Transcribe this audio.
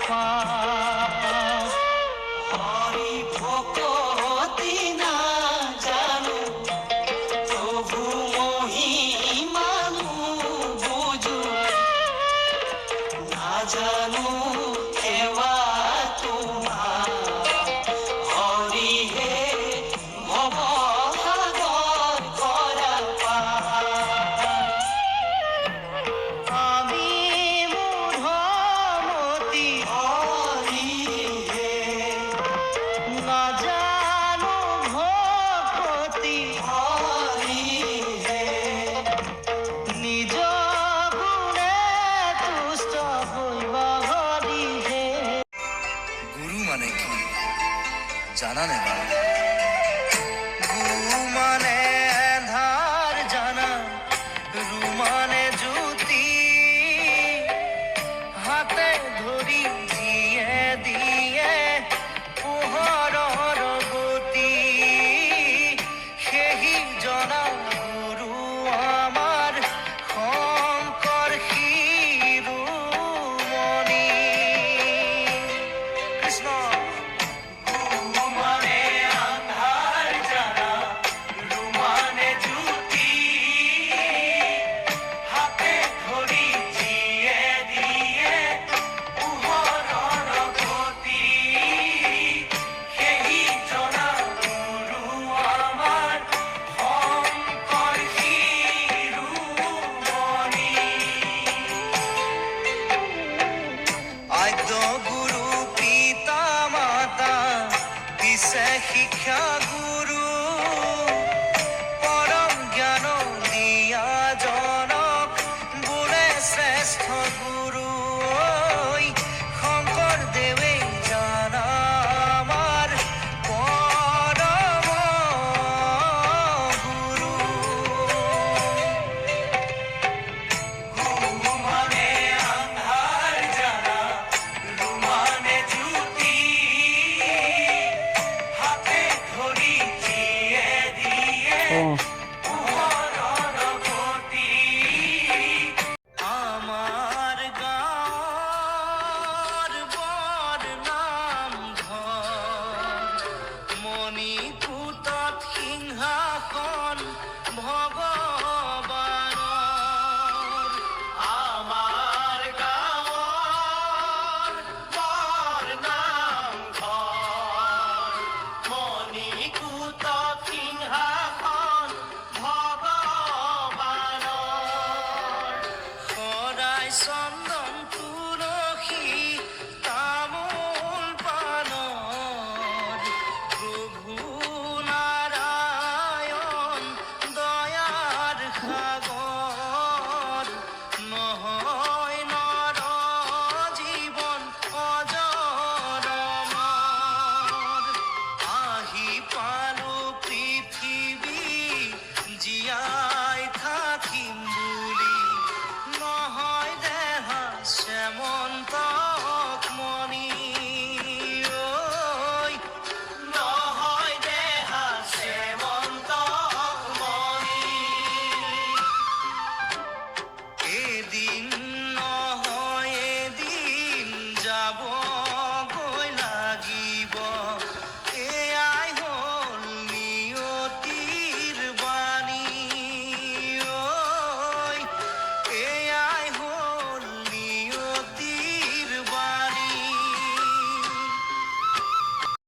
পাপ হরি ভকতি না জানো প্রভু মহিমানু বুঝু না জানো সেবা তোমার হরি হে ভব সাগর করা পার আমি মূঢ়মতি হরি হে না জানো ভকতি হরি হে নিজ গুণে তুষ্ট হইবা হরি হে গুরু মানে কি জানা নেবা গু মানে ধার জানা রু মানে জ্যোতি হাতে ধরি জিয়ে দিয়ে পোহৰৰ গতি সেই জনা গুৰু আমাৰ শংকৰ শিৰোমণি কৃষ্ণ মানে আন্ধাৰ জানা ৰু মানে জ্যোতি হাতে ধৰি জিয়ে দিয়ে পোহৰৰ গতি সেই জনা গুৰু আমাৰ শংকৰ শিৰোমণি আদ্য গুৰু পিতা মাতা দিছে শিক্ষা গুৰু